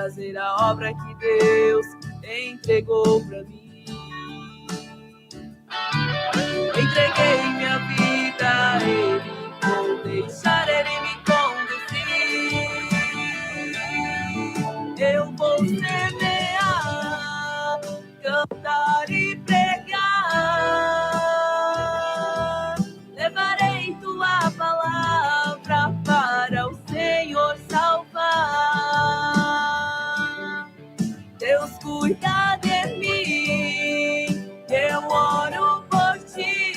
fazer a obra que Deus entregou pra mim. Entreguei minha vida a Ele, vou deixar Ele me conduzir. Eu vou semear, cantar e pregar. Levarei tua palavra para o Senhor salvar. Deus cuida de mim, eu oro por ti.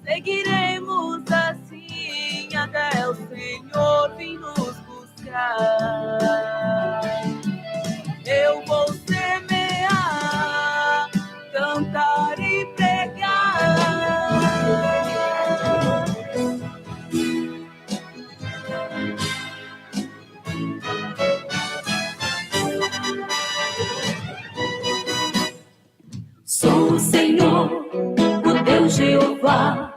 Seguiremos assim até o Senhor vir nos buscar. Eu vou semear, cantar e pregar. Sou o Senhor, o Deus Jeová,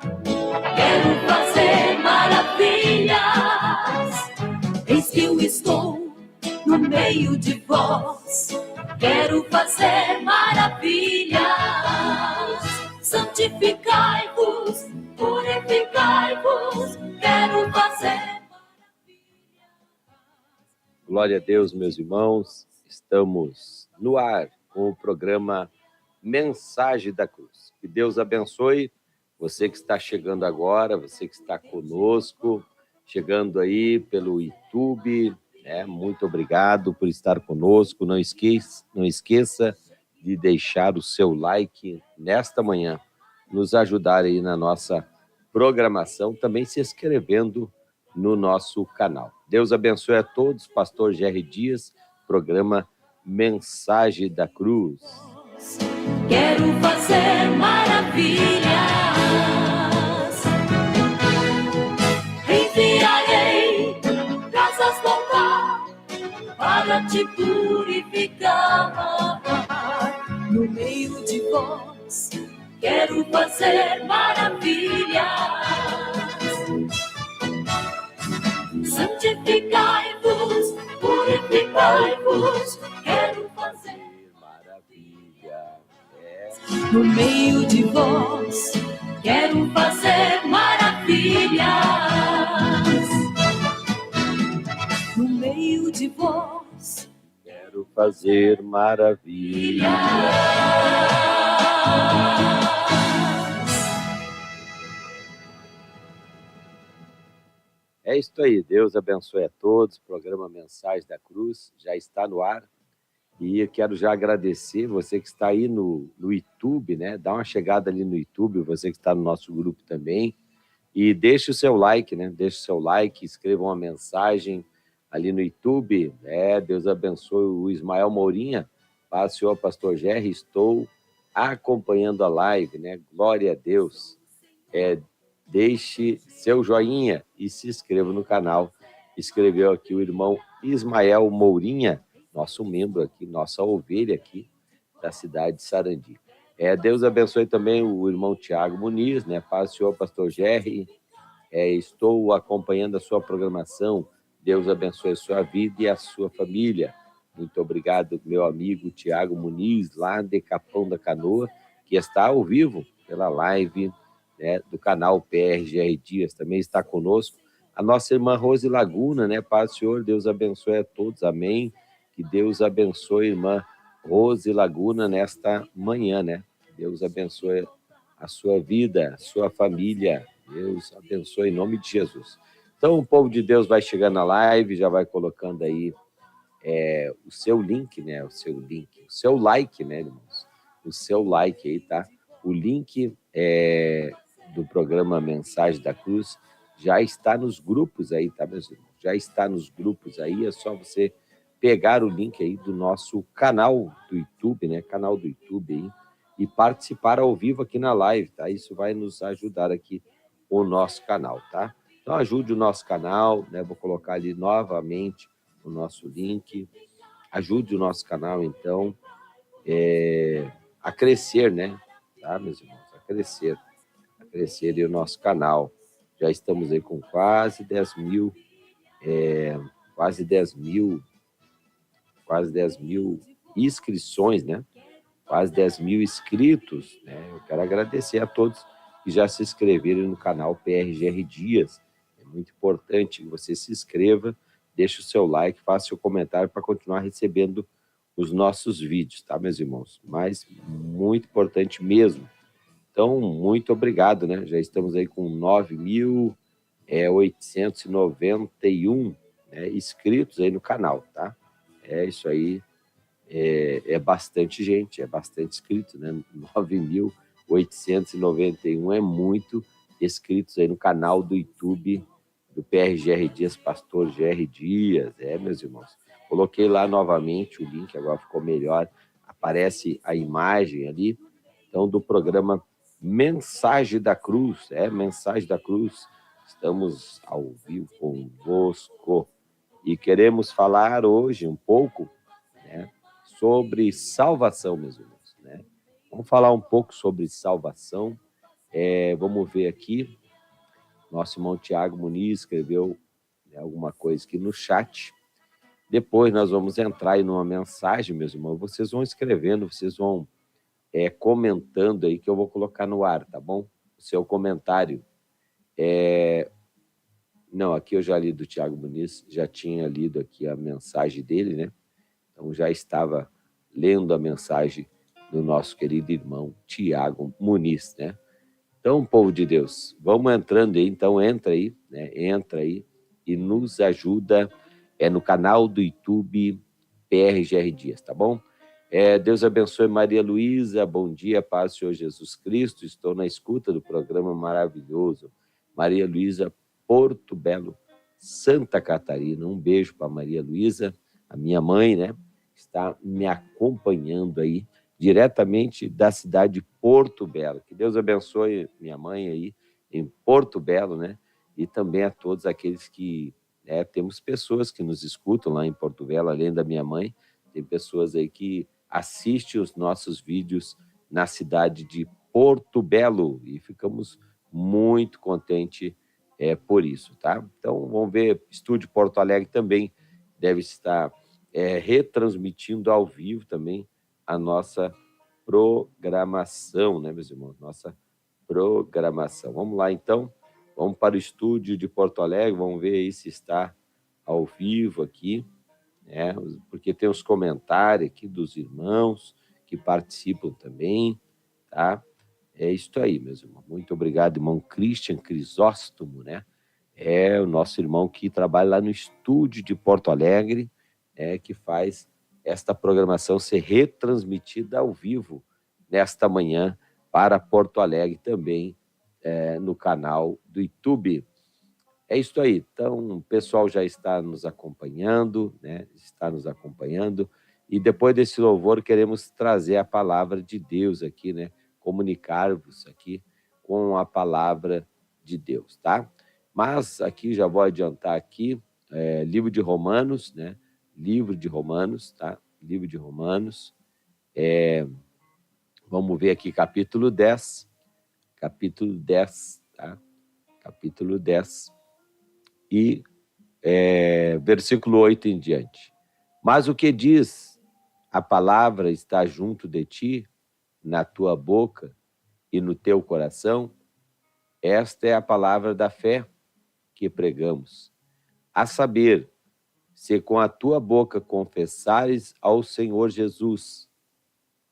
quero fazer maravilhas. Eis que eu estou no meio de vós, quero fazer maravilhas. Santificai-vos, purificai-vos, quero fazer maravilhas. Glória a Deus, meus irmãos, estamos no ar com o programa Mensagem da Cruz. Que Deus abençoe você que está chegando agora, você que está conosco, chegando aí pelo YouTube, muito obrigado por estar conosco. Não esqueça de deixar o seu like nesta manhã, nos ajudar aí na nossa programação, também se inscrevendo no nosso canal. Deus abençoe a todos. Pastor Jerry Dias, programa Mensagem da Cruz. Quero fazer maravilhas. Enviarei brasas voltar para te purificar. No meio de vós, quero fazer maravilhas. Santificai-vos, purificai-vos, quero fazer no meio de vós, quero fazer maravilhas. No meio de vós, quero fazer maravilhas. É isso aí, Deus abençoe a todos. O programa Mensagem da Cruz já está no ar. E eu quero já agradecer você que está aí no YouTube, né? Dá uma chegada ali no YouTube, você que está no nosso grupo também. E deixe o seu like, né? Deixe o seu like, escreva uma mensagem ali no YouTube. Deus abençoe o Ismael Mourinha. Paz, Senhor, Pastor Jerry, estou acompanhando a live, né? Glória a Deus. Deixe seu joinha e se inscreva no canal. Escreveu aqui o irmão Ismael Mourinha, nosso membro aqui, nossa ovelha aqui da cidade de Sarandi. Deus abençoe também o irmão Tiago Muniz, né? Paz, Senhor, Pastor Jerry. Estou acompanhando a sua programação. Deus abençoe a sua vida e a sua família. Muito obrigado, meu amigo Tiago Muniz, lá de Capão da Canoa, que está ao vivo pela live, né, do canal PRGR Dias. Também está conosco a nossa irmã Rose Laguna, né? Paz, Senhor, Deus abençoe a todos. Amém. Que Deus abençoe a irmã Rose Laguna nesta manhã, né? Deus abençoe a sua vida, a sua família. Deus abençoe em nome de Jesus. Então, o povo de Deus vai chegando na live, já vai colocando aí o seu link, né? O seu like, né, irmãos? O seu like aí, tá? O link do programa Mensagem da Cruz já está nos grupos aí, tá, meus irmãos? Já está nos grupos aí, é só você pegar o link aí do nosso canal do YouTube, né? Canal do YouTube aí, e participar ao vivo aqui na live, tá? Isso vai nos ajudar aqui o nosso canal, tá? Então ajude o nosso canal, né? Vou colocar ali novamente o nosso link. Ajude o nosso canal, então, a crescer, né? Tá, meus irmãos? A crescer aí o nosso canal. Já estamos aí com quase 10 mil quase 10 mil inscrições, né? Quase 10 mil inscritos, né? Eu quero agradecer a todos que já se inscreveram no canal PRGR Dias. É muito importante que você se inscreva, deixe o seu like, faça seu comentário para continuar recebendo os nossos vídeos, tá, meus irmãos? Mas muito importante mesmo. Então, muito obrigado, né? Já estamos aí com 9.891 inscritos aí no canal, tá? É isso aí. É bastante gente, é bastante inscrito, né? 9.891 é muito inscritos aí no canal do YouTube do PRGR Dias, Pastor GR Dias, meus irmãos. Coloquei lá novamente o link, agora ficou melhor, aparece a imagem ali, então, do programa Mensagem da Cruz, Mensagem da Cruz, estamos ao vivo convosco e queremos falar hoje um pouco, né, sobre salvação, meus irmãos, né? Vamos falar um pouco sobre salvação. Vamos ver aqui, nosso irmão Tiago Muniz escreveu, né, alguma coisa aqui no chat. Depois nós vamos entrar aí numa mensagem, meus irmãos, vocês vão escrevendo, vocês vão comentando aí que eu vou colocar no ar, tá bom? O seu comentário. Não, aqui eu já li do Tiago Muniz, já tinha lido aqui a mensagem dele, né? Então, já estava lendo a mensagem do nosso querido irmão Tiago Muniz, né? Então, povo de Deus, vamos entrando aí. Então, entra aí, né? Entra aí e nos ajuda no canal do YouTube PRGR Dias, tá bom? Deus abençoe Maria Luísa, bom dia, paz, Senhor Jesus Cristo. Estou na escuta do programa maravilhoso. Maria Luísa, Porto Belo, Santa Catarina. Um beijo para Maria Luísa, a minha mãe, né? Está me acompanhando aí, diretamente da cidade de Porto Belo. Que Deus abençoe minha mãe aí em Porto Belo, né? E também a todos aqueles que... temos pessoas que nos escutam lá em Porto Belo, além da minha mãe, tem pessoas aí que assistem os nossos vídeos na cidade de Porto Belo e ficamos muito contentes por isso, tá? Então, vamos ver, Estúdio Porto Alegre também deve estar retransmitindo ao vivo também a nossa programação, né, meus irmãos? Nossa programação. Vamos lá, então. Vamos para o estúdio de Porto Alegre, vamos ver aí se está ao vivo aqui, né? Porque tem os comentários aqui dos irmãos que participam também, tá? É isso aí, meus irmãos. Muito obrigado, irmão Christian Crisóstomo, né? É o nosso irmão que trabalha lá no estúdio de Porto Alegre, que faz esta programação ser retransmitida ao vivo nesta manhã para Porto Alegre também, no canal do YouTube. É isso aí. Então, o pessoal já está nos acompanhando, né? Está nos acompanhando. E depois desse louvor, queremos trazer a palavra de Deus aqui, né? Comunicar-vos aqui com a palavra de Deus, tá? Mas aqui, já vou adiantar aqui, livro de Romanos, né? Livro de Romanos, tá? Livro de Romanos. Vamos ver aqui, capítulo 10. Capítulo 10, tá? Capítulo 10. E versículo 8 em diante. Mas o que diz? A palavra está junto de ti, na tua boca e no teu coração. Esta é a palavra da fé que pregamos. A saber, se com a tua boca confessares ao Senhor Jesus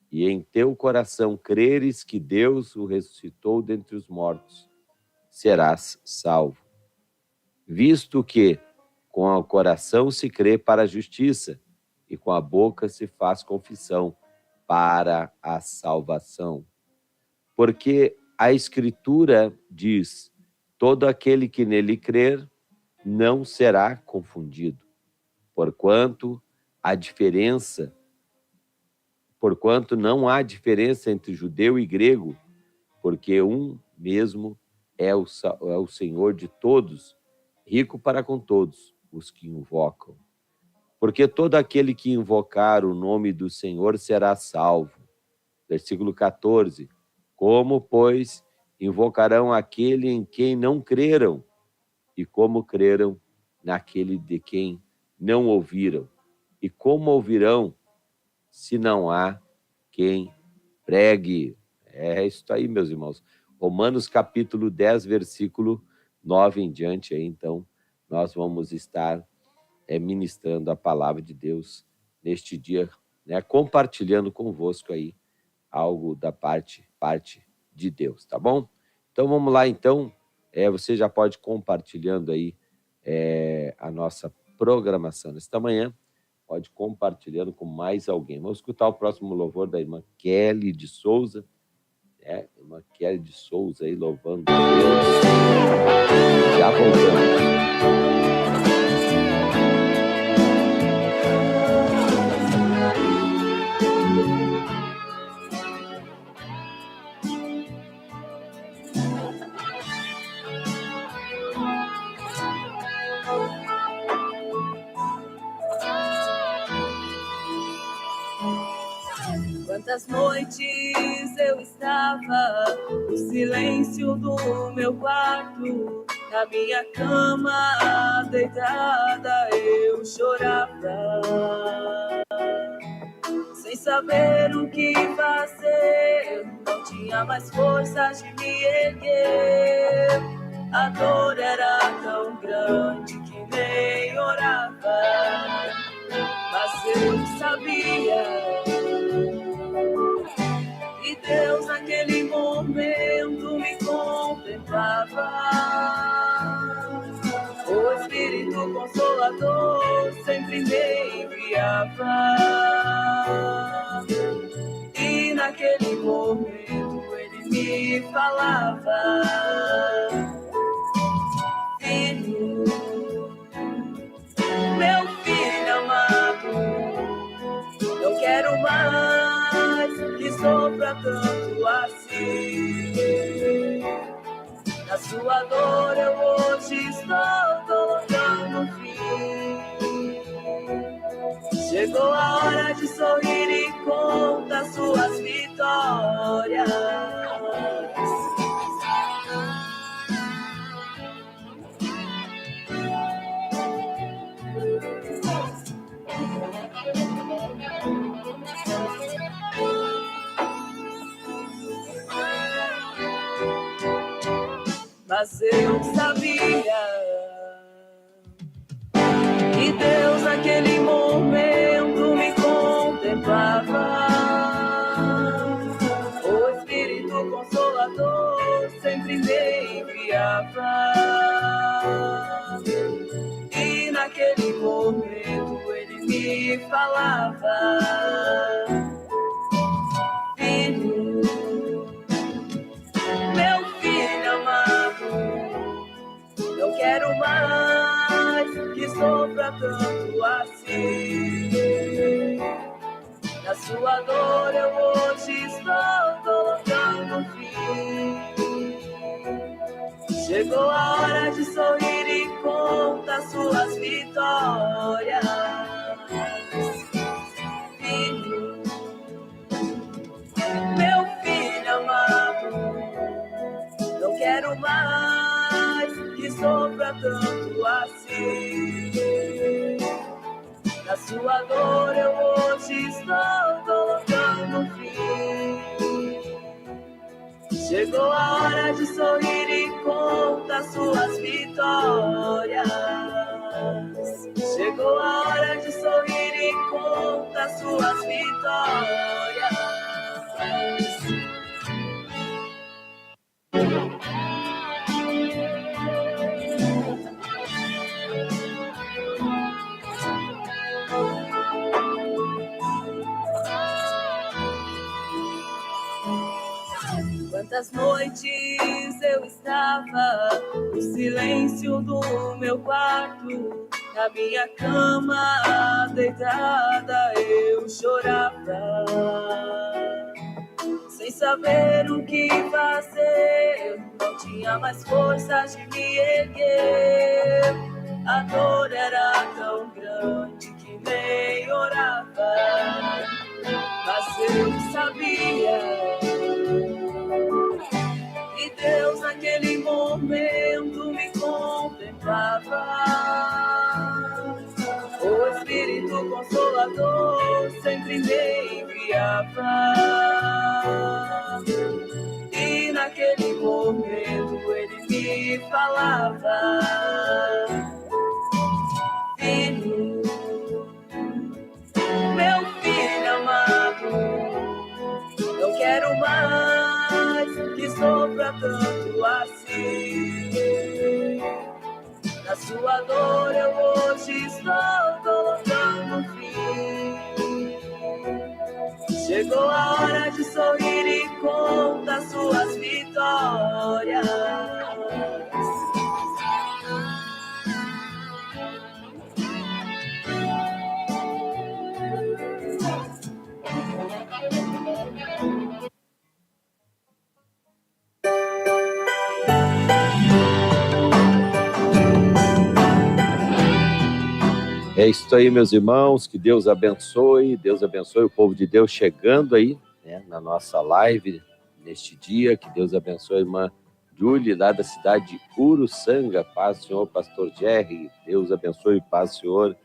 e em teu coração creres que Deus o ressuscitou dentre os mortos, serás salvo. Visto que com o coração se crê para a justiça e com a boca se faz confissão para a salvação. Porque a Escritura diz: todo aquele que nele crer não será confundido, porquanto não há diferença entre judeu e grego, porque um mesmo é o Senhor de todos, rico para com todos os que invocam. Porque todo aquele que invocar o nome do Senhor será salvo. Versículo 14. Como, pois, invocarão aquele em quem não creram? E como creram naquele de quem não ouviram? E como ouvirão se não há quem pregue? É isso aí, meus irmãos. Romanos capítulo 10, versículo 9 em diante. Aí, então, nós vamos estar ministrando a palavra de Deus neste dia, né, compartilhando convosco aí algo da parte de Deus, tá bom? Então, vamos lá, então. Você já pode ir compartilhando aí a nossa programação nesta manhã. Pode ir compartilhando com mais alguém. Vamos escutar o próximo louvor da irmã Kelly de Souza. Irmã Kelly de Souza aí, louvando a Deus. Já voltamos. Quantas noites eu estava no silêncio do meu quarto, na minha cama deitada eu chorava, sem saber o que fazer, não tinha mais forças de me erguer, a dor era tão grande que nem orava, mas eu sabia. E Deus naquele momento me contemplava. O Espírito Consolador sempre me enviava. E naquele momento ele me falava: filho, meu filho amado, não quero mais que sofra tanto assim. Na sua dor eu hoje estou colocando fim. Chegou a hora de sorrir e conta suas vitórias. Mas eu sabia que Deus naquele momento me contemplava. O Espírito Consolador sempre me enviava. E naquele momento ele me falava: filho, meu filho amado, não quero mais que sofra tanto assim. Na sua dor eu hoje estou colocando fim. Chegou a hora de sorrir e conta suas vitórias. Filho, meu filho amado, não quero mais que sofra tanto assim. Na sua dor eu hoje estou colocando fim. Chegou a hora de sorrir e conta suas vitórias. Chegou a hora de sorrir e conta suas vitórias. Quantas noites eu estava no silêncio do meu quarto, na minha cama deitada eu chorava, sem saber o que fazer, não tinha mais forças de me erguer, a dor era tão grande que nem orava, mas eu sabia. E Deus naquele momento me contemplava. O sempre me enviava. E naquele momento ele me falava: filho, meu filho amado, não quero mais que sofra tanto assim. Na sua dor eu hoje estou colocando fim. Chegou a hora de sorrir e conta suas vitórias. É isso aí, meus irmãos, que Deus abençoe o povo de Deus chegando aí, né, na nossa live neste dia. Que Deus abençoe a irmã Julie, lá da cidade de Uruçanga. Paz, Senhor, pastor Jerry. Deus abençoe, paz, Senhor,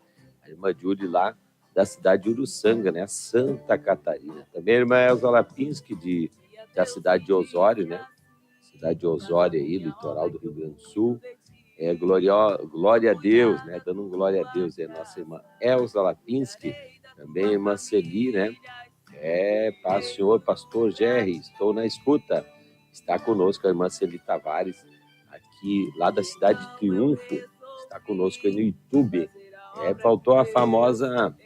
a irmã Julie lá da cidade de Uruçanga, né, Santa Catarina. Também a irmã Elza Lapinski, da cidade de Osório, né, cidade de Osório aí, litoral do Rio Grande do Sul. Glória a Deus, né? Dando um glória a Deus. É nossa irmã Elza Lapinski, também a irmã Celi, né? Paz, Senhor, pastor Jerry, estou na escuta. Está conosco a irmã Celi Tavares, aqui lá da cidade de Triunfo, está conosco aí no YouTube. Faltou a famosa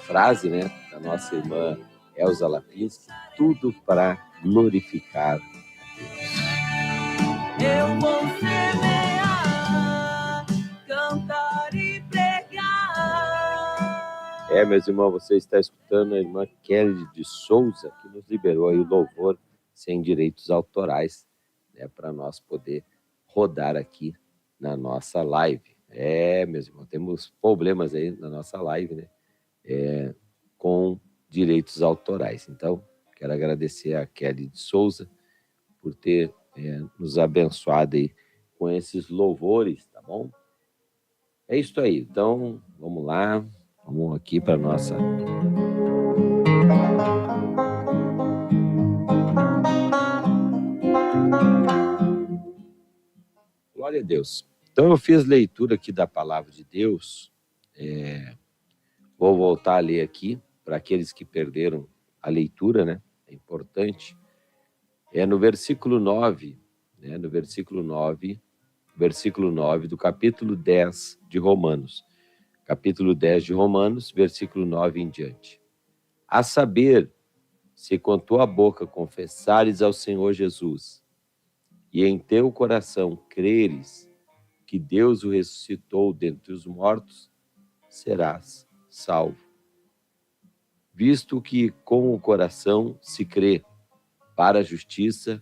frase, né, da nossa irmã Elza Lapinski: tudo para glorificar a Deus. Eu vou semear, cantar e pregar. Meus irmãos, você está escutando a irmã Kelly de Souza, que nos liberou aí o louvor sem direitos autorais, né, para nós poder rodar aqui na nossa live. Meus irmãos, temos problemas aí na nossa live, né, com direitos autorais. Então, quero agradecer a Kelly de Souza por ter nos abençoado aí com esses louvores, tá bom? É isso aí. Então, vamos lá. Vamos aqui para nossa... Glória a Deus. Então, eu fiz leitura aqui da palavra de Deus. Vou voltar a ler aqui para aqueles que perderam a leitura, né? É importante. No versículo 9, né? No versículo 9 do capítulo 10 de Romanos. Capítulo 10 de Romanos, versículo 9 em diante. A saber, se com tua boca confessares ao Senhor Jesus e em teu coração creres que Deus o ressuscitou dentre os mortos, serás salvo. Visto que com o coração se crê para a justiça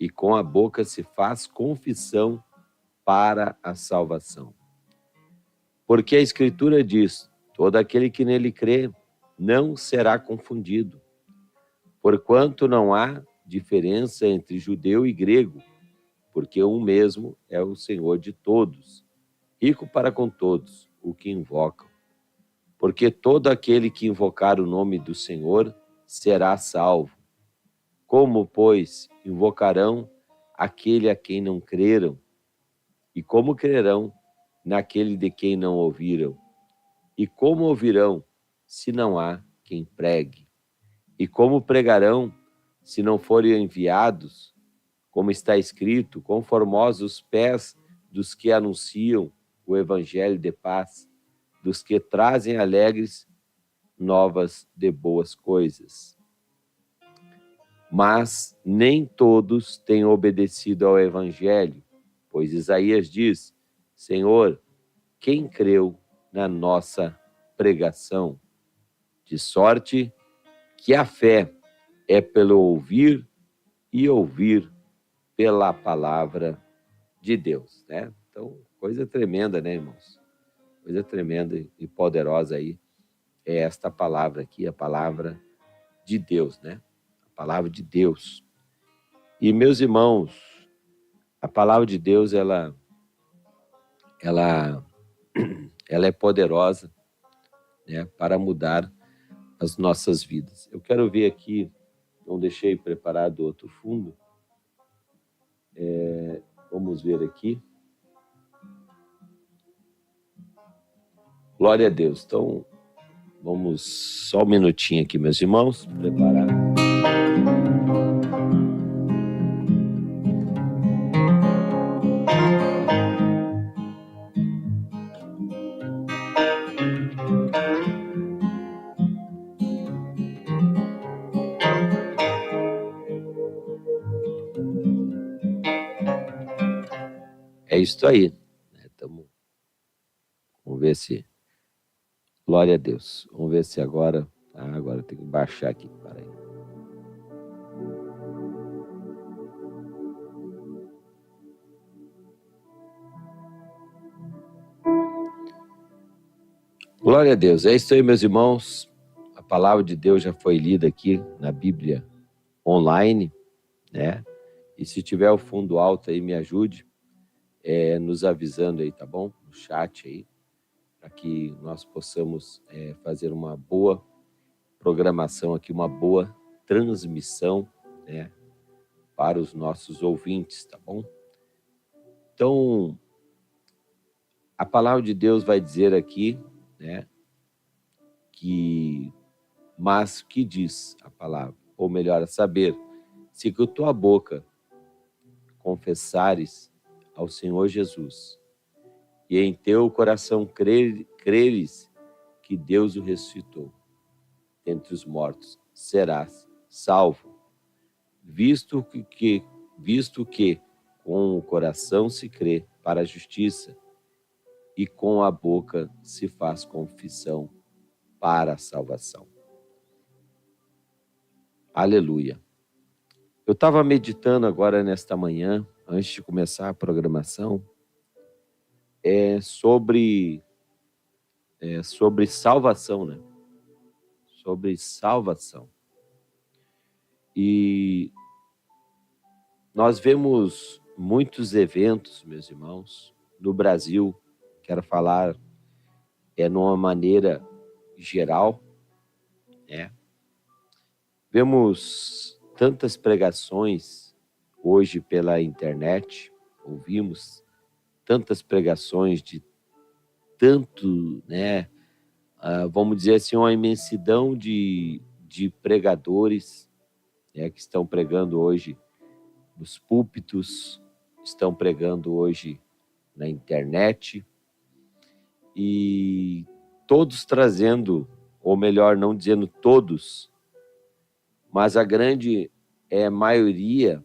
e com a boca se faz confissão para a salvação. Porque a Escritura diz: todo aquele que nele crê não será confundido, porquanto não há diferença entre judeu e grego, porque um mesmo é o Senhor de todos, rico para com todos o que invocam. Porque todo aquele que invocar o nome do Senhor será salvo. Como, pois, invocarão aquele a quem não creram? E como crerão naquele de quem não ouviram? E como ouvirão, se não há quem pregue? E como pregarão, se não forem enviados? Como está escrito: conformosos os pés dos que anunciam o evangelho de paz, dos que trazem alegres novas de boas coisas. Mas nem todos têm obedecido ao evangelho, pois Isaías diz: Senhor, quem creu na nossa pregação? De sorte que a fé é pelo ouvir e ouvir pela palavra de Deus, né? Então, coisa tremenda, né, irmãos? Coisa tremenda e poderosa aí é esta palavra aqui, a palavra de Deus, né? A palavra de Deus. E, meus irmãos, a palavra de Deus, ela ela é poderosa, né, para mudar as nossas vidas. Eu quero ver aqui, não deixei preparado outro fundo. Vamos ver aqui. Glória a Deus. Então, vamos só um minutinho aqui, meus irmãos, preparar. É isso aí. Vamos ver se... Glória a Deus. Vamos ver se agora... agora tem que baixar aqui. Para aí. Glória a Deus. É isso aí, meus irmãos. A palavra de Deus já foi lida aqui na Bíblia online, né? E se tiver o fundo alto aí, me ajude nos avisando aí, tá bom? No chat aí, para que nós possamos fazer uma boa programação aqui, uma boa transmissão, né, para os nossos ouvintes, tá bom? Então, a palavra de Deus vai dizer aqui, né, mas o que diz a palavra? Ou melhor, a saber, se com a tua boca confessares ao Senhor Jesus e em teu coração creres que Deus o ressuscitou dentre os mortos, serás salvo, visto que com o coração se crê para a justiça e com a boca se faz confissão para a salvação. Aleluia. Eu estava meditando agora nesta manhã, antes de começar a programação, sobre salvação, né? Sobre salvação. E nós vemos muitos eventos, meus irmãos, no Brasil. Quero falar numa maneira geral, né? Vemos tantas pregações hoje pela internet, ouvimos tantas pregações de tanto, né? Vamos dizer assim, uma imensidão de pregadores, né, que estão pregando hoje nos púlpitos, estão pregando hoje na internet, e todos trazendo, ou melhor, não dizendo todos, mas a grande maioria,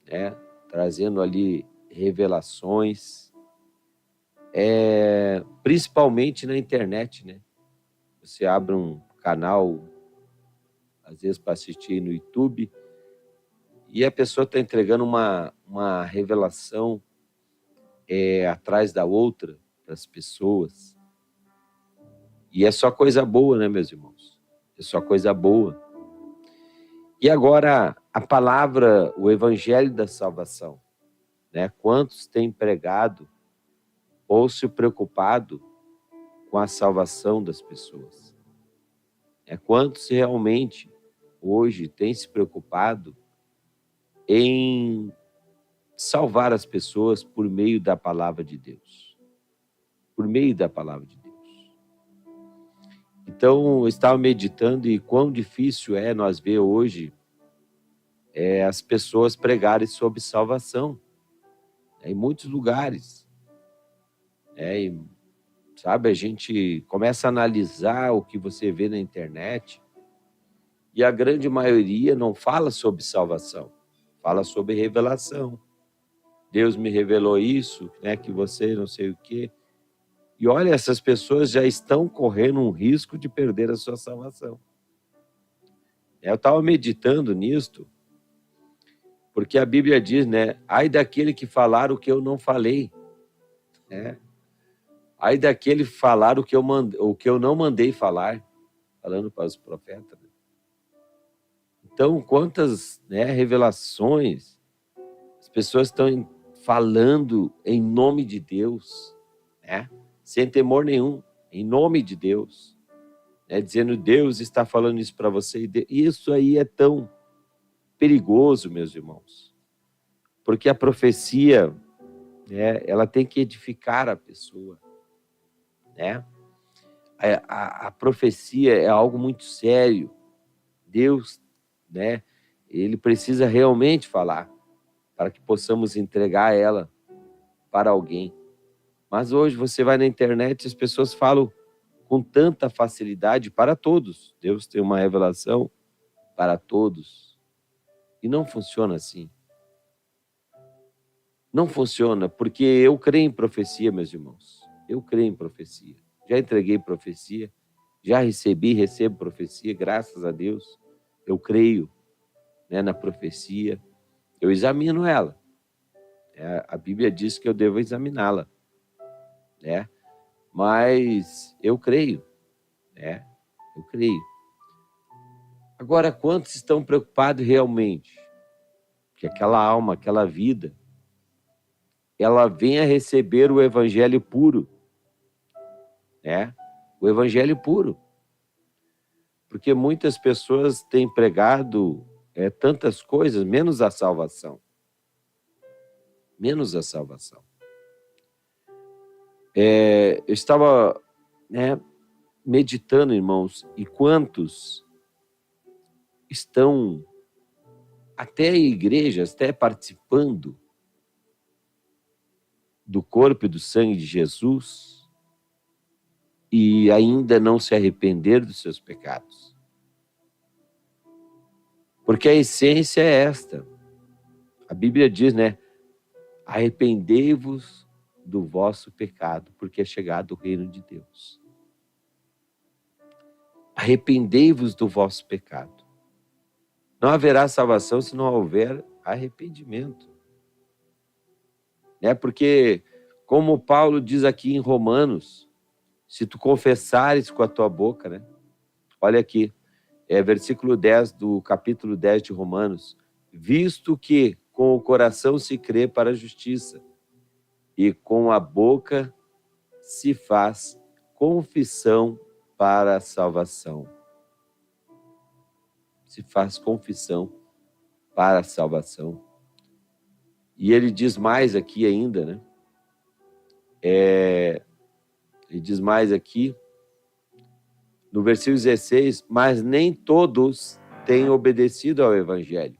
né, trazendo ali revelações, principalmente na internet, né? Você abre um canal, às vezes para assistir no YouTube, e a pessoa está entregando uma revelação atrás da outra para as pessoas. E é só coisa boa, né, meus irmãos? É só coisa boa. E agora, a palavra, o evangelho da salvação, né? Quantos têm pregado ou se preocupado com a salvação das pessoas? Quantos realmente hoje têm se preocupado em salvar as pessoas por meio da palavra de Deus? Por meio da palavra de Deus. Então, eu estava meditando e quão difícil é nós ver hoje as pessoas pregarem sobre salvação, em muitos lugares. Sabe, a gente começa a analisar o que você vê na internet e a grande maioria não fala sobre salvação, fala sobre revelação. Deus me revelou isso, né, que você não sei o quê. E olha, essas pessoas já estão correndo um risco de perder a sua salvação. Eu estava meditando nisto, porque a Bíblia diz, né, ai daquele que falar o que eu não falei, né? Ai daquele falar o que eu não mandei falar, falando para os profetas. Então, quantas, né, revelações as pessoas estão falando em nome de Deus, né? sem temor nenhum, em nome de Deus, né? Dizendo, Deus está falando isso para você. E isso aí é tão perigoso, meus irmãos, porque a profecia, né, ela tem que edificar a pessoa, né? A profecia é algo muito sério. Deus, né, ele precisa realmente falar para que possamos entregar ela para alguém. Mas hoje você vai na internet e as pessoas falam com tanta facilidade para todos. Deus tem uma revelação para todos. E não funciona assim. Não funciona, porque eu creio em profecia, meus irmãos. Eu creio em profecia. Já entreguei profecia, já recebo profecia, graças a Deus. Eu creio, né, na profecia. Eu examino ela. A Bíblia diz que eu devo examiná-la, né? Mas eu creio, né? Eu creio. Agora, quantos estão preocupados realmente que aquela alma, aquela vida, ela venha receber o evangelho puro, né? O evangelho puro. Porque muitas pessoas têm pregado tantas coisas, menos a salvação. Menos a salvação. Eu estava, né, meditando, irmãos, e quantos estão até igrejas, até participando do corpo e do sangue de Jesus e ainda não se arrepender dos seus pecados. Porque a essência é esta. A Bíblia diz, né? Arrependei-vos do vosso pecado, porque é chegado o reino de Deus. Arrependei-vos do vosso pecado. Não haverá salvação se não houver arrependimento. Né? Porque, como Paulo diz aqui em Romanos, se tu confessares com a tua boca, né? Olha aqui, versículo 10 do capítulo 10 de Romanos. Visto que com o coração se crê para a justiça e com a boca se faz confissão para a salvação. Se faz confissão para a salvação. E ele diz mais aqui ainda, né? Ele diz mais aqui, no versículo 16, mas nem todos têm obedecido ao evangelho.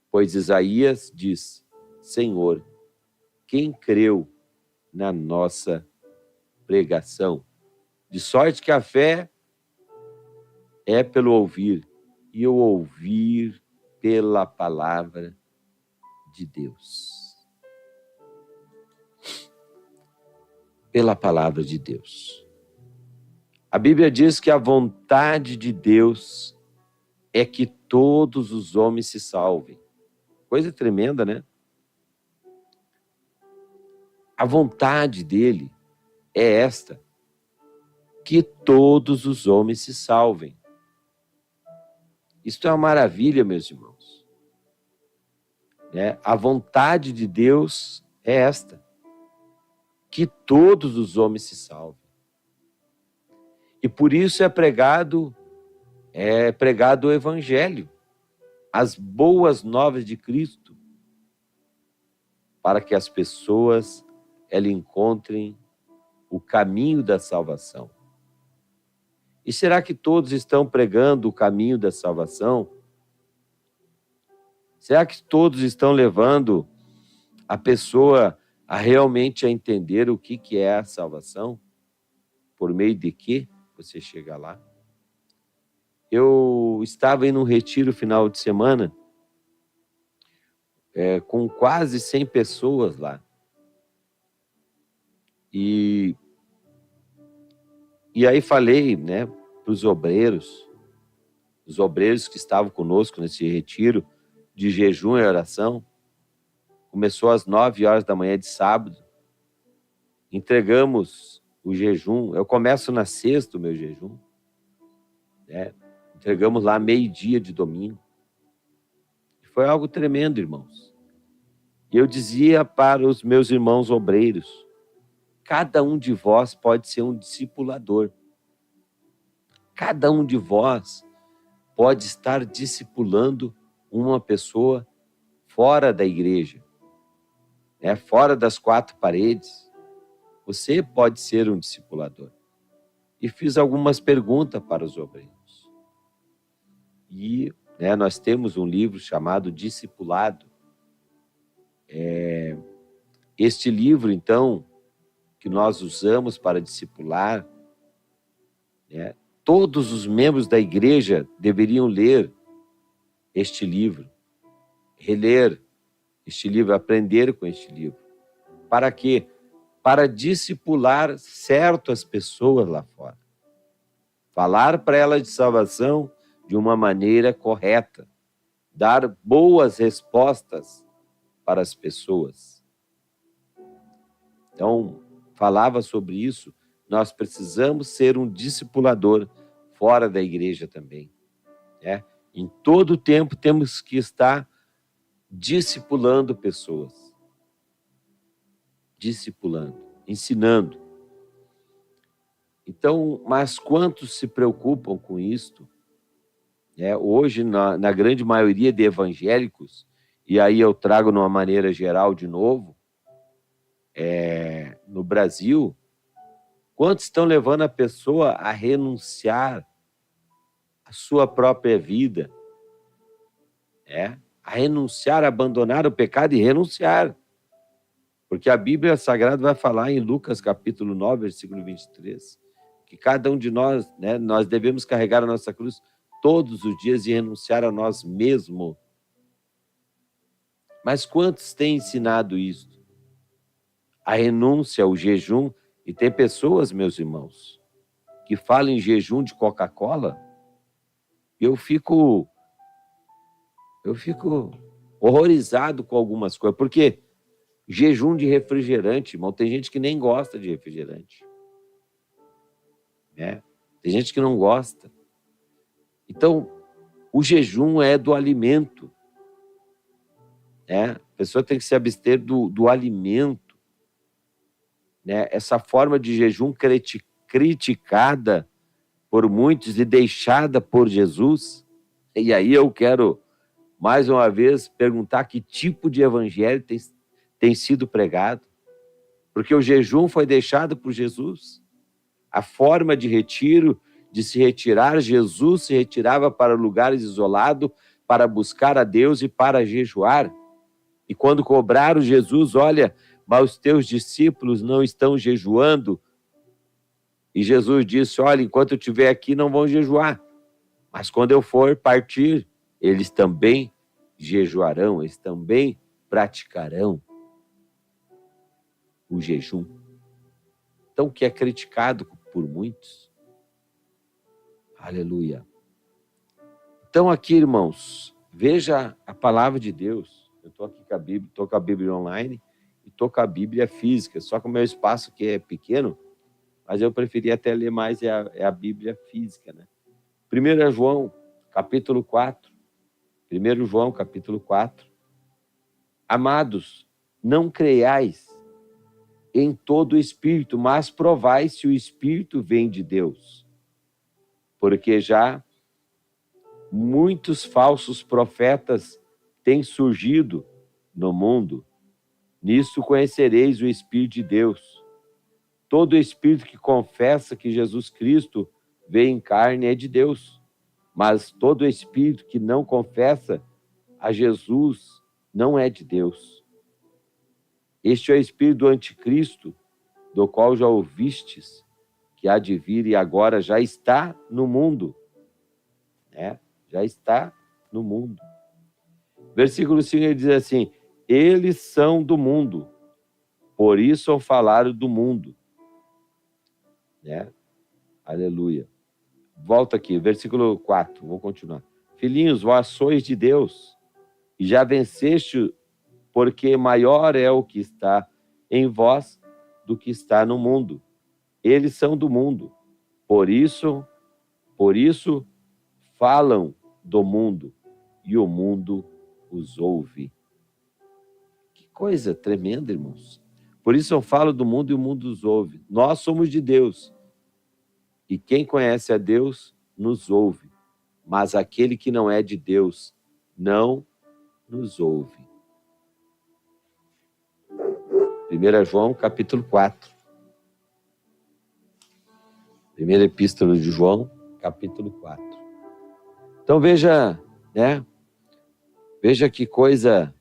Pois Isaías diz, Senhor, quem creu na nossa pregação? De sorte que a fé é pelo ouvir, e o ouvir pela palavra de Deus. Pela palavra de Deus. A Bíblia diz que a vontade de Deus é que todos os homens se salvem. Coisa tremenda, né? A vontade dele é esta, que todos os homens se salvem. Isto é uma maravilha, meus irmãos. A vontade de Deus é esta, que todos os homens se salvem. E por isso é pregado o evangelho, as boas novas de Cristo, para que as pessoas encontrem o caminho da salvação. E será que todos estão pregando o caminho da salvação? Será que todos estão levando a pessoa a realmente entender o que é a salvação? Por meio de que você chega lá? Eu estava em um retiro final de semana com quase 100 pessoas lá. E aí falei, né, para os obreiros que estavam conosco nesse retiro de jejum e oração. Começou às 9 horas da manhã de sábado. Entregamos o jejum. Eu começo na sexta o meu jejum. Entregamos lá meio-dia de domingo. Foi algo tremendo, irmãos. E eu dizia para os meus irmãos obreiros cada um de vós pode ser um discipulador. Cada um de vós pode estar discipulando uma pessoa fora da igreja, né? Fora das quatro paredes. Você pode ser um discipulador. E fiz algumas perguntas para os obreiros. E nós temos um livro chamado Discipulado. Este livro, então, que nós usamos para discipular, todos os membros da igreja deveriam ler este livro, reler este livro, aprender com este livro. Para quê? Para discipular certas pessoas lá fora. Falar para elas de salvação de uma maneira correta. Dar boas respostas para as pessoas. Então, falava sobre isso. Nós precisamos ser um discipulador fora da igreja também. Em todo tempo temos que estar discipulando pessoas. Discipulando, ensinando. Então, mas quantos se preocupam com isto? Hoje, na grande maioria de evangélicos, e aí eu trago de uma maneira geral de novo, no Brasil, quantos estão levando a pessoa a renunciar à sua própria vida? A renunciar, a abandonar o pecado e renunciar. Porque a Bíblia Sagrada vai falar em Lucas capítulo 9, versículo 23, que cada um de nós, nós devemos carregar a nossa cruz todos os dias e renunciar a nós mesmos. Mas quantos têm ensinado isso? A renúncia, o jejum. E tem pessoas, meus irmãos, que falam em jejum de Coca-Cola, e eu fico horrorizado com algumas coisas. Por quê? Jejum de refrigerante, irmão. Tem gente que nem gosta de refrigerante. Tem gente que não gosta. Então, o jejum é do alimento. A pessoa tem que se abster do alimento. Essa forma de jejum criticada por muitos e deixada por Jesus. E aí eu quero, mais uma vez, perguntar que tipo de evangelho tem sido pregado. Porque o jejum foi deixado por Jesus. A forma de retiro, de se retirar, Jesus se retirava para lugares isolados para buscar a Deus e para jejuar. E quando cobraram Jesus, olha, mas os teus discípulos não estão jejuando. E Jesus disse, olha, enquanto eu estiver aqui não vão jejuar. Mas quando eu for partir, eles também jejuarão, eles também praticarão o jejum. Então, que é criticado por muitos. Aleluia. Então, aqui, irmãos, veja a palavra de Deus. Eu estou aqui com a Bíblia, estou com a Bíblia online e estou com a Bíblia física. Só que o meu espaço aqui é pequeno, mas eu preferi até ler mais a Bíblia física, 1 João, capítulo 4. 1 João, capítulo 4. Amados, não creiais em todo o Espírito, mas provai se o Espírito vem de Deus. Porque já muitos falsos profetas têm surgido no mundo. Nisso conhecereis o Espírito de Deus. Todo espírito que confessa que Jesus Cristo veio em carne é de Deus. Mas todo espírito que não confessa a Jesus não é de Deus. Este é o espírito do anticristo, do qual já ouvistes, que há de vir e agora já está no mundo. Já está no mundo. Versículo 5, ele diz assim, eles são do mundo, por isso falaram do mundo. Aleluia. Volta aqui, versículo 4, vou continuar. Filhinhos, vós sois de Deus, e já venceste, porque maior é o que está em vós do que está no mundo. Eles são do mundo, por isso falam do mundo, e o mundo os ouve. Que coisa tremenda, irmãos. Por isso eu falo do mundo e o mundo os ouve. Nós somos de Deus. E quem conhece a Deus nos ouve. Mas aquele que não é de Deus não nos ouve. 1 João, capítulo 4. Primeira epístola de João, capítulo 4. Então veja, né? Veja que coisa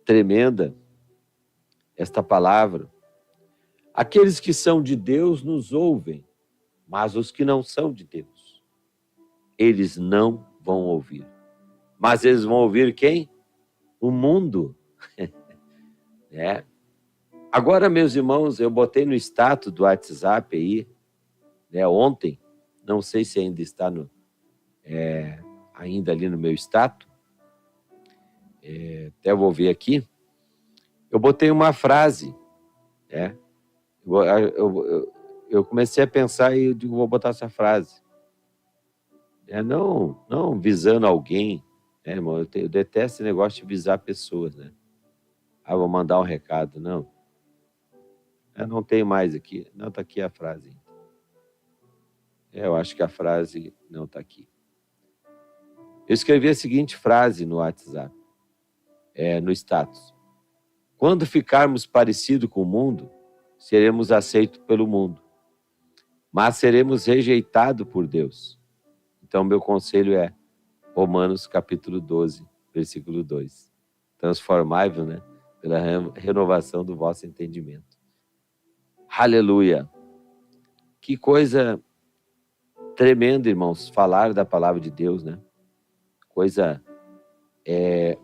tremenda esta palavra. Aqueles que são de Deus nos ouvem, mas os que não são de Deus, eles não vão ouvir. Mas eles vão ouvir quem? O mundo. É. Agora, meus irmãos, eu botei no status do WhatsApp aí, né, ontem, não sei se ainda está ainda ali no meu status, até vou ver aqui. Eu botei uma frase, né? Eu comecei a pensar e eu digo, vou botar essa frase. Não visando alguém, né, irmão? Eu detesto esse negócio de visar pessoas, né? Vou mandar um recado, não. Eu não tenho mais aqui. Não, está aqui a frase. Eu acho que a frase não está aqui. Eu escrevi a seguinte frase no WhatsApp, no status. Quando ficarmos parecidos com o mundo, seremos aceitos pelo mundo, mas seremos rejeitados por Deus. Então, meu conselho é Romanos capítulo 12, versículo 2. Transformai-vos, né, pela renovação do vosso entendimento. Aleluia! Que coisa tremenda, irmãos, falar da palavra de Deus, né? Coisa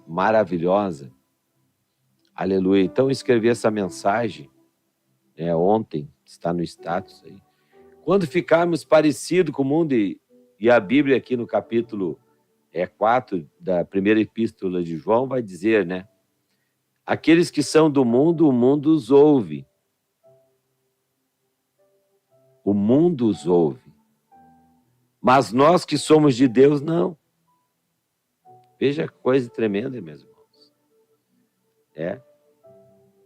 maravilhosa. Aleluia! Então, eu escrevi essa mensagem ontem, está no status aí. Quando ficarmos parecidos com o mundo, e a Bíblia aqui no capítulo 4 da primeira epístola de João vai dizer, né? Aqueles que são do mundo, o mundo os ouve. O mundo os ouve. Mas nós que somos de Deus, não. Veja que coisa tremenda, meus irmãos.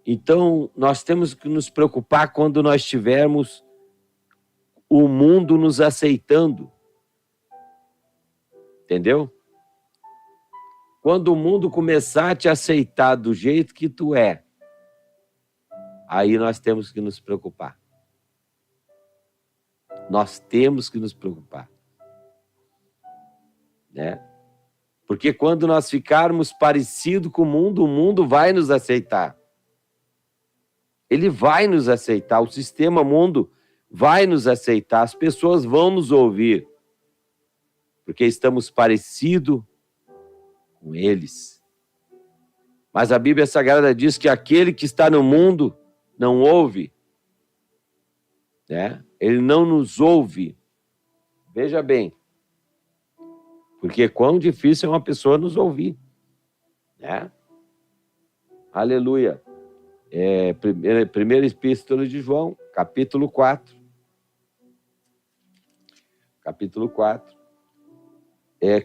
Então, nós temos que nos preocupar quando nós tivermos o mundo nos aceitando. Entendeu? Quando o mundo começar a te aceitar do jeito que tu é, aí nós temos que nos preocupar. Nós temos que nos preocupar. Né? Porque quando nós ficarmos parecidos com o mundo vai nos aceitar. Ele vai nos aceitar, o sistema mundo vai nos aceitar, as pessoas vão nos ouvir, porque estamos parecidos com eles. Mas a Bíblia Sagrada diz que aquele que está no mundo não ouve, né? Ele não nos ouve. Veja bem, porque quão difícil é uma pessoa nos ouvir, né? Aleluia. Primeira epístola de João, capítulo 4. Capítulo 4.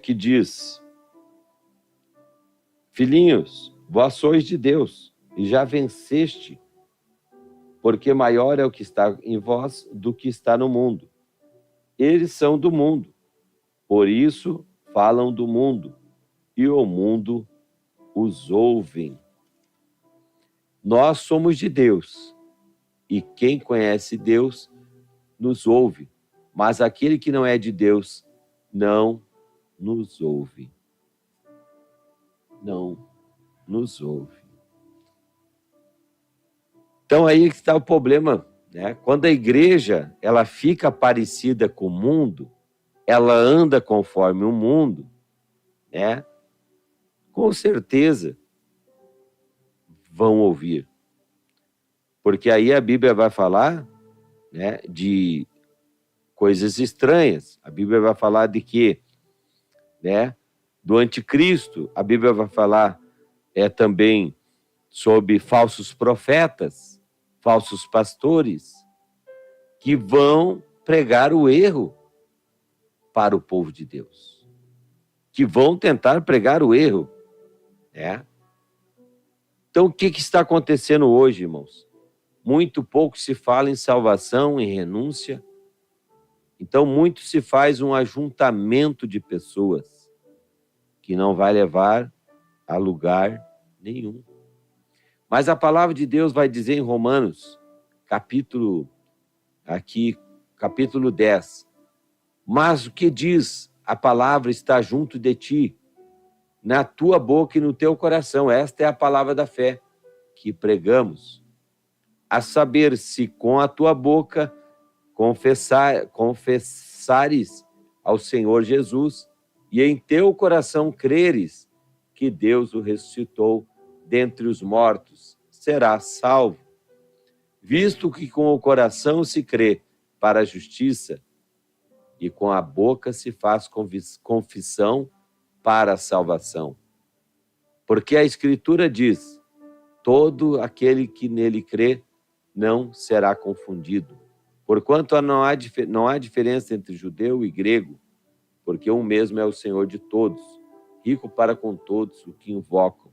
Que diz: Filhinhos, vós sois de Deus, e já venceste, porque maior é o que está em vós do que está no mundo. Eles são do mundo, por isso falam do mundo, e o mundo os ouve. Nós somos de Deus, e quem conhece Deus nos ouve, mas aquele que não é de Deus não nos ouve. Não nos ouve. Então aí está o problema, né? Quando a igreja ela fica parecida com o mundo, ela anda conforme o mundo, né? Com certeza vão ouvir. Porque aí a Bíblia vai falar, né, de coisas estranhas. A Bíblia vai falar de quê? Né? Do anticristo. A Bíblia vai falar também sobre falsos profetas, falsos pastores, que vão pregar o erro para o povo de Deus. Que vão tentar pregar o erro, né? Então, o que está acontecendo hoje, irmãos? muito pouco se fala em salvação, em renúncia. Então, muito se faz um ajuntamento de pessoas que não vai levar a lugar nenhum. Mas a palavra de Deus vai dizer em Romanos, capítulo 10. Mas o que diz? A palavra está junto de ti, na tua boca e no teu coração. Esta é a palavra da fé que pregamos. A saber, se com a tua boca confessares ao Senhor Jesus e em teu coração creres que Deus o ressuscitou dentre os mortos, serás salvo. Visto que com o coração se crê para a justiça e com a boca se faz confissão para a salvação. Porque a Escritura diz, todo aquele que nele crê não será confundido. Porquanto não há diferença entre judeu e grego, porque um mesmo é o Senhor de todos, rico para com todos o que invocam.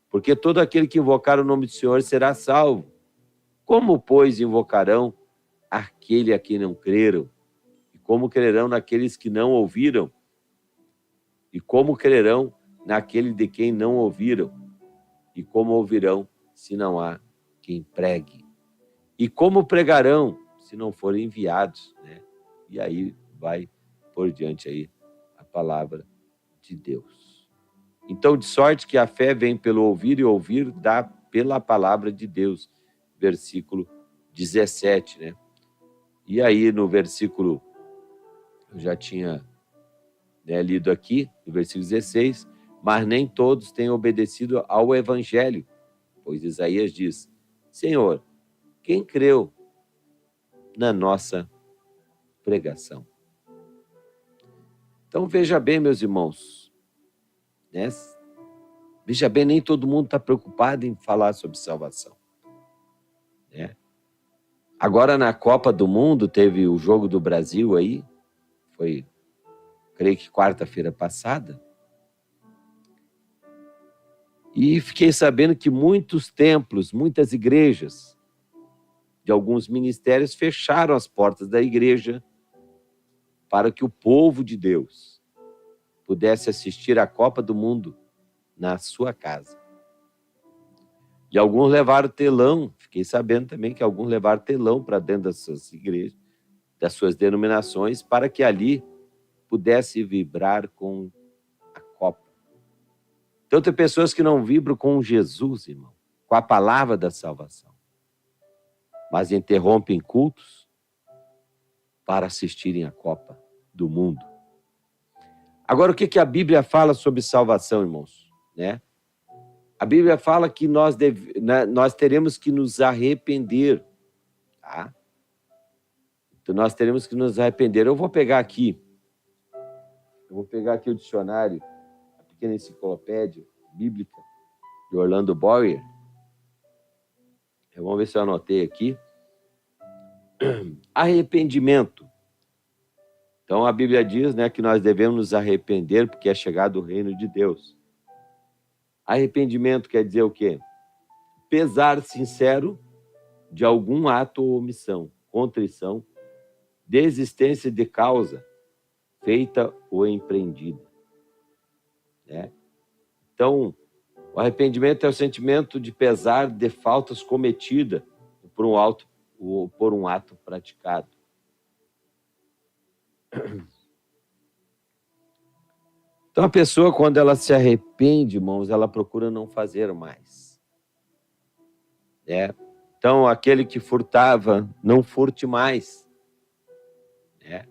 Porque todo aquele que invocar o nome do Senhor será salvo. Como, pois, invocarão aquele a quem não creram? E como crerão naqueles que não ouviram? E como crerão naquele de quem não ouviram? E como ouvirão se não há quem pregue? E como pregarão se não forem enviados? Né? E aí vai por diante aí a palavra de Deus. Então, de sorte que a fé vem pelo ouvir e ouvir dá pela palavra de Deus. Versículo 17, né? E aí no versículo, eu já tinha lido aqui, no versículo 16, mas nem todos têm obedecido ao evangelho, pois Isaías diz, Senhor, quem creu na nossa pregação? Então veja bem, meus irmãos, né? Veja bem, nem todo mundo está preocupado em falar sobre salvação. Né? Agora na Copa do Mundo teve o jogo do Brasil aí, foi, creio que quarta-feira passada, e fiquei sabendo que muitos templos, muitas igrejas de alguns ministérios fecharam as portas da igreja para que o povo de Deus pudesse assistir à Copa do Mundo na sua casa. E alguns levaram telão, fiquei sabendo também que alguns levaram telão para dentro das suas igrejas, das suas denominações, para que ali pudesse vibrar com a Copa. Então tem pessoas que não vibram com Jesus, irmão, com a palavra da salvação, mas interrompem cultos para assistirem à Copa do Mundo. Agora, o que a Bíblia fala sobre salvação, irmãos? Né? A Bíblia fala que nós teremos que nos arrepender. Tá? Então, nós teremos que nos arrepender. Eu vou pegar aqui o dicionário, a pequena enciclopédia bíblica de Orlando Boyer. Vamos ver se eu anotei aqui. Arrependimento. Então, a Bíblia diz, né, que nós devemos nos arrepender porque é chegado o reino de Deus. Arrependimento quer dizer o quê? Pesar sincero de algum ato ou omissão, contrição, desistência de causa, feita ou empreendida. Né? Então, o arrependimento é o sentimento de pesar de faltas cometidas por um ato praticado. Então, a pessoa, quando ela se arrepende, irmãos, ela procura não fazer mais. Né? Então, aquele que furtava, não furte mais. Né?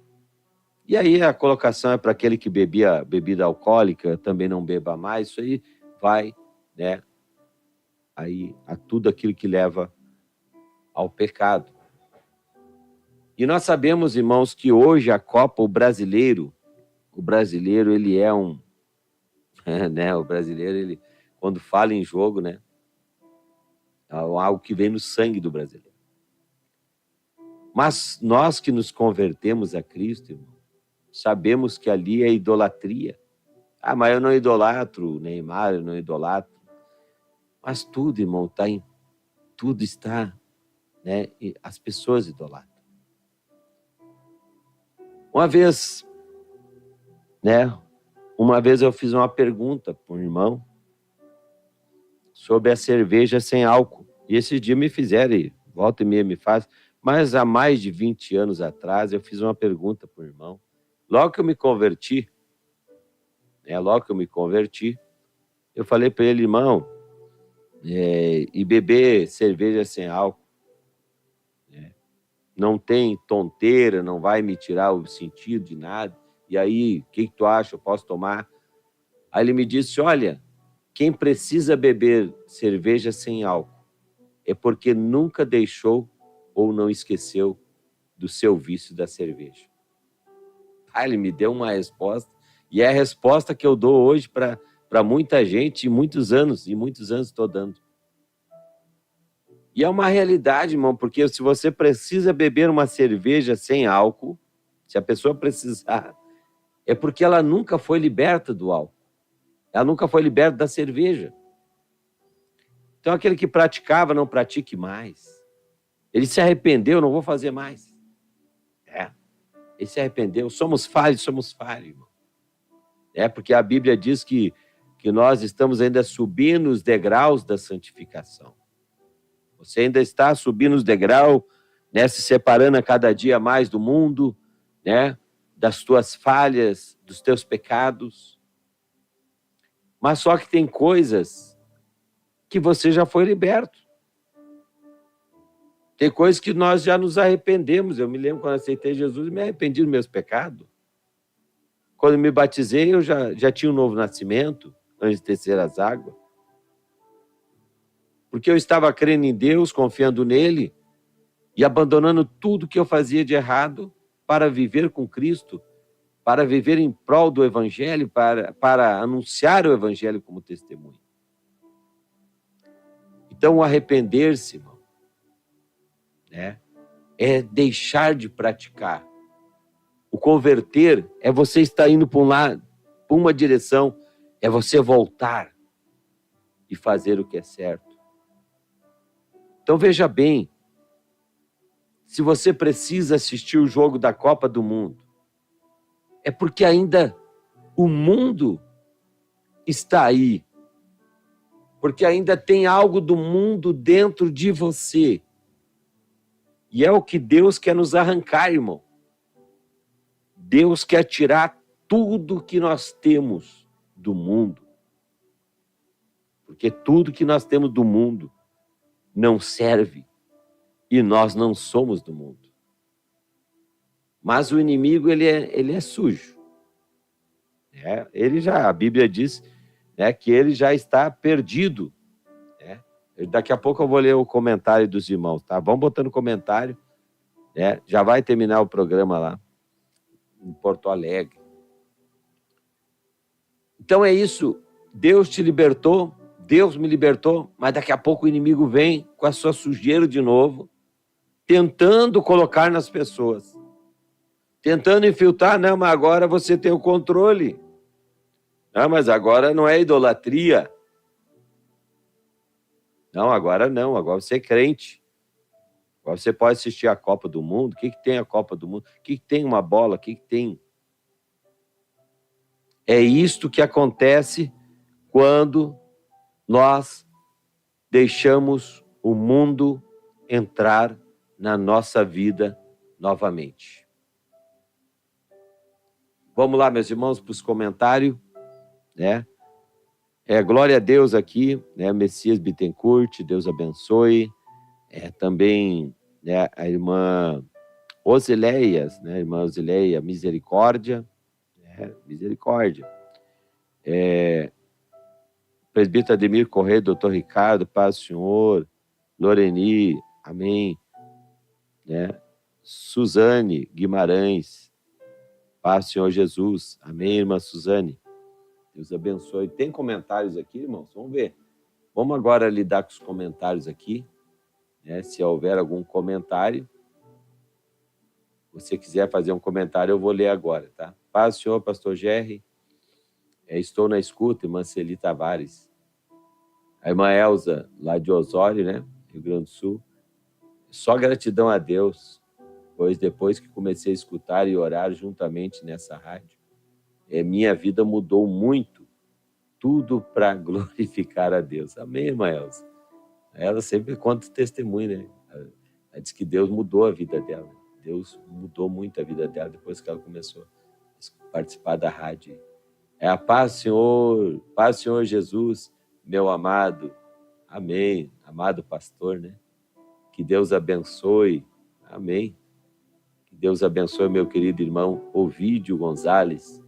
E aí a colocação é para aquele que bebia bebida alcoólica, também não beba mais. Isso aí vai, né, aí, a tudo aquilo que leva ao pecado. E nós sabemos, irmãos, que hoje a Copa, o brasileiro, ele é né, o brasileiro, ele, quando fala em jogo, né, é algo que vem no sangue do brasileiro. Mas nós que nos convertemos a Cristo, irmão, sabemos que ali é idolatria. Ah, mas eu não idolatro o Neymar, eu não idolatro. Mas tudo, irmão, tudo está, né, e as pessoas idolatram. Uma vez eu fiz uma pergunta para um irmão sobre a cerveja sem álcool. E esse dia me fizeram, e volta e meia me faz, mas há mais de 20 anos atrás eu fiz uma pergunta para o irmão. Logo que eu me converti, eu falei para ele, irmão, e beber cerveja sem álcool, não tem tonteira, não vai me tirar o sentido de nada. E aí, o que tu acha? Eu posso tomar? Aí ele me disse, olha, quem precisa beber cerveja sem álcool é porque nunca deixou ou não esqueceu do seu vício da cerveja. Ele me deu uma resposta, e é a resposta que eu dou hoje para muita gente, e muitos anos estou dando. E é uma realidade, irmão, porque se você precisa beber uma cerveja sem álcool, se a pessoa precisar, é porque ela nunca foi liberta do álcool. Ela nunca foi liberta da cerveja. Então, aquele que praticava, não pratique mais. Ele se arrependeu, não vou fazer mais. Ele se arrependeu. Somos falhos, irmão. Porque a Bíblia diz que nós estamos ainda subindo os degraus da santificação. Você ainda está subindo os degraus, se separando a cada dia mais do mundo, das tuas falhas, dos teus pecados. Mas só que tem coisas que você já foi liberto. Tem coisas que nós já nos arrependemos. Eu me lembro quando aceitei Jesus, me arrependi dos meus pecados. Quando me batizei, eu já tinha um novo nascimento, antes de descer as águas. Porque eu estava crendo em Deus, confiando nele, e abandonando tudo que eu fazia de errado para viver com Cristo, para viver em prol do Evangelho, para anunciar o Evangelho como testemunho. Então, o arrepender-se, irmão, é deixar de praticar. O converter é você estar indo para um lado, para uma direção, é você voltar e fazer o que é certo. Então veja bem, se você precisa assistir o jogo da Copa do Mundo, é porque ainda o mundo está aí, porque ainda tem algo do mundo dentro de você. E é o que Deus quer nos arrancar, irmão. Deus quer tirar tudo que nós temos do mundo. Porque tudo que nós temos do mundo não serve. E nós não somos do mundo. Mas o inimigo, ele é sujo. A Bíblia diz que ele já está perdido. Daqui a pouco eu vou ler o comentário dos irmãos, tá? Vamos botando comentário. Já vai terminar o programa lá, em Porto Alegre. Então é isso. Deus te libertou, Deus me libertou, mas daqui a pouco o inimigo vem com a sua sujeira de novo, tentando colocar nas pessoas. Tentando infiltrar, não, mas agora você tem o controle. Não, mas agora não é idolatria. Não, agora você é crente. Agora você pode assistir a Copa do Mundo. O que tem a Copa do Mundo? O que tem uma bola? O que tem? É isto que acontece quando nós deixamos o mundo entrar na nossa vida novamente. Vamos lá, meus irmãos, para os comentários, glória a Deus aqui, Messias Bittencourt, Deus abençoe. Também a irmã Osileia, irmã Osileia, misericórdia. Misericórdia. Presbítero Ademir Correia, doutor Ricardo, paz do Senhor. Loreni, amém. Suzane Guimarães, paz do Senhor Jesus, amém, irmã Suzane. Deus abençoe. Tem comentários aqui, irmãos? Vamos ver. Vamos agora lidar com os comentários aqui. Se houver algum comentário, você quiser fazer um comentário, eu vou ler agora, tá? Paz do Senhor, pastor Gerry. Estou na escuta, irmã Celi Tavares. A irmã Elza, lá de Osório, Rio Grande do Sul. Só gratidão a Deus, pois depois que comecei a escutar e orar juntamente nessa rádio, minha vida mudou muito, tudo para glorificar a Deus. Amém, irmã Elza? Ela sempre conta testemunho, né? Ela diz que Deus mudou a vida dela. Deus mudou muito a vida dela depois que ela começou a participar da rádio. A paz, Senhor Jesus, meu amado. Amém. Amado pastor, né? Que Deus abençoe. Amém. Que Deus abençoe meu querido irmão Ovídio Gonzalez,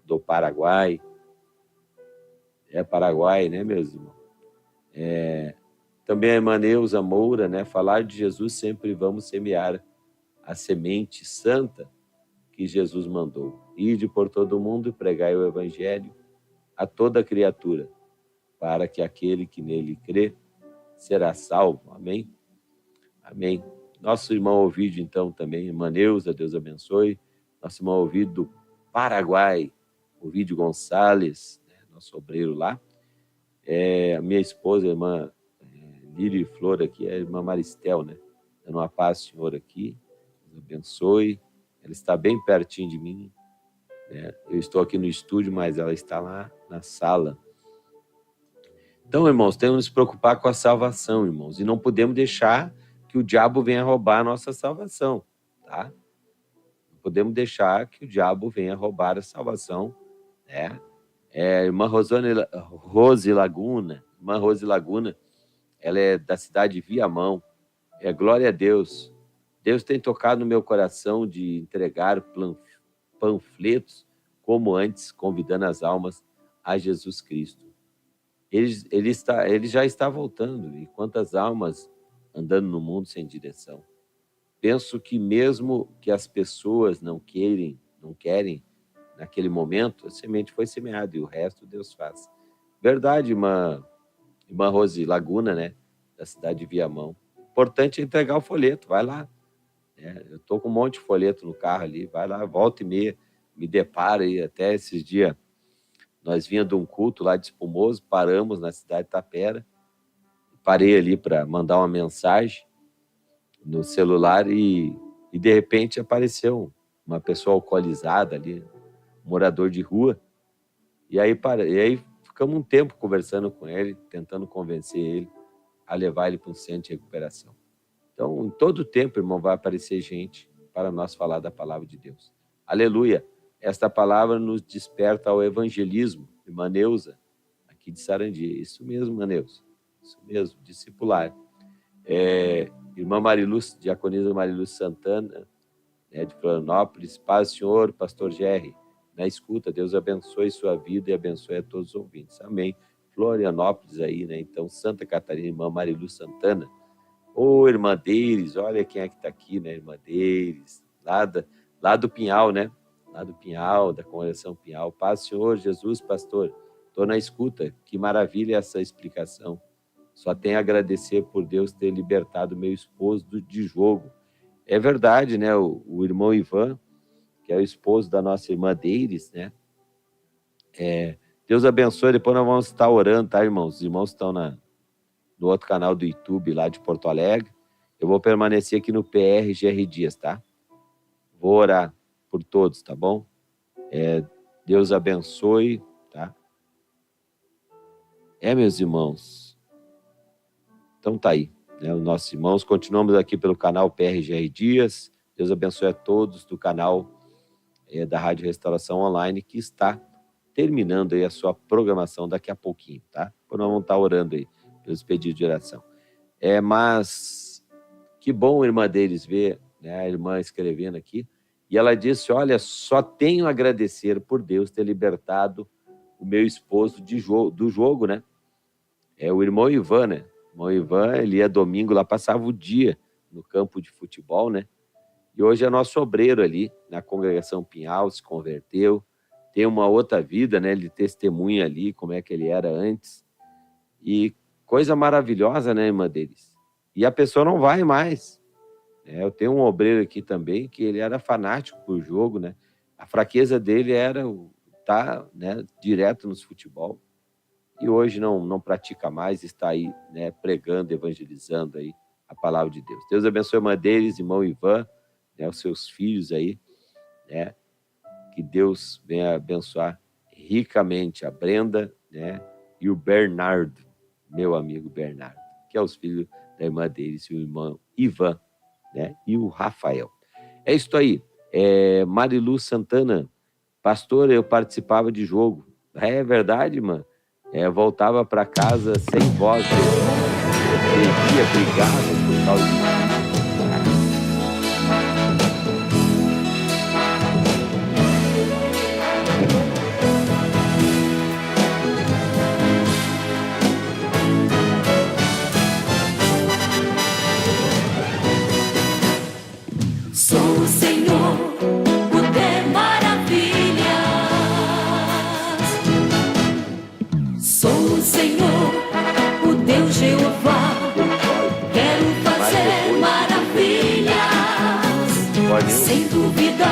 do Paraguai. É Paraguai, né, meus irmãos? Também a irmã Neuza Moura, né? Falar de Jesus sempre vamos semear a semente santa que Jesus mandou. Ide por todo mundo e pregai o evangelho a toda criatura, para que aquele que nele crê será salvo. Amém? Amém. Nosso irmão Ovídio, então, também, irmã Neuza, Deus abençoe. Nosso irmão Ovídio do Paraguai, Ovídio Gonçalves, né, nosso obreiro lá. A minha esposa, a irmã Lírio Flor aqui, é a irmã Maristel, né? Dando uma paz, Senhor, aqui. Deus abençoe. Ela está bem pertinho de mim, né? Eu estou aqui no estúdio, mas ela está lá na sala. Então, irmãos, temos que nos preocupar com a salvação, irmãos, e não podemos deixar que o diabo venha roubar a nossa salvação, tá? Não podemos deixar que o diabo venha roubar a salvação, né? Irmã Rose Laguna, ela é da cidade de Viamão. Glória a Deus. Deus tem tocado no meu coração de entregar panfletos como antes, convidando as almas a Jesus Cristo. Ele já está voltando, e quantas almas andando no mundo sem direção. Penso que mesmo que as pessoas não querem, naquele momento, a semente foi semeada e o resto Deus faz. Verdade, irmã Rose Laguna, né, da cidade de Viamão. Importante é entregar o folheto, vai lá. Eu estou com um monte de folheto no carro ali, vai lá, volta e meia, me depara, e até esses dias nós vinha de um culto lá de Espumoso, paramos na cidade de Tapera, parei ali para mandar uma mensagem no celular e de repente apareceu uma pessoa alcoolizada ali, morador de rua, e aí ficamos um tempo conversando com ele, tentando convencer ele a levar ele para um centro de recuperação. Então, em todo tempo, irmão, vai aparecer gente para nós falar da palavra de Deus. Aleluia! Esta palavra nos desperta ao evangelismo. Irmã Neuza, aqui de Sarandi. Isso mesmo, irmã Neuza. Isso mesmo, discipular. Irmã Mariluz, diaconisa Mariluz Santana, né, de Florianópolis. Paz, Senhor, pastor Gerry. Na escuta, Deus abençoe sua vida e abençoe a todos os ouvintes. Amém. Florianópolis aí, né? Então, Santa Catarina, irmã Mariluz Santana. Irmã Deires, olha quem é que está aqui, né? Irmã Deires, lá do Pinhal, né? Lá do Pinhal, da Congregação Pinhal. Paz, Senhor Jesus, pastor. Estou na escuta. Que maravilha essa explicação. Só tenho a agradecer por Deus ter libertado meu esposo de jogo. É verdade, né? O irmão Ivan, que é o esposo da nossa irmã Deires, né? Deus abençoe. Depois nós vamos estar orando, tá, irmãos? Os irmãos estão no outro canal do YouTube lá de Porto Alegre. Eu vou permanecer aqui no PR GR Dias, tá? Vou orar por todos, tá bom? Deus abençoe, tá? Meus irmãos. Então tá aí, né? Os nossos irmãos, continuamos aqui pelo canal PR GR Dias. Deus abençoe a todos do canal da Rádio Restauração Online, que está terminando aí a sua programação daqui a pouquinho, tá? Depois nós vamos estar orando aí pelos pedidos de oração. Mas que bom, irmã deles, ver, né, a irmã escrevendo aqui. E ela disse, olha, só tenho a agradecer por Deus ter libertado o meu esposo do jogo, né? O irmão Ivan, né? O irmão Ivan, ele ia domingo lá, passava o dia no campo de futebol, né? E hoje é nosso obreiro ali, na Congregação Pinhal, se converteu, tem uma outra vida, né? Ele testemunha ali como é que ele era antes. E coisa maravilhosa, né, irmã deles? E a pessoa não vai mais. Eu tenho um obreiro aqui também que ele era fanático por jogo, né? A fraqueza dele era estar, né, direto nos futebol. E hoje não pratica mais, está aí, né, pregando, evangelizando aí a palavra de Deus. Deus abençoe a irmã deles, irmão Ivan, né, os seus filhos aí, né? Que Deus venha abençoar ricamente a Brenda, né? E o Bernardo, meu amigo Bernardo, que é os filhos da irmã deles, e o irmão Ivan, né? E o Rafael. É isso aí. Marilu Santana, pastor, eu participava de jogo. É verdade, mano. Voltava para casa sem voz, bebia, brigava por causa disso. Sou o Senhor, o Deus maravilhas. Sou o Senhor, o Deus Jeová. Quero fazer maravilhas, sem dúvida.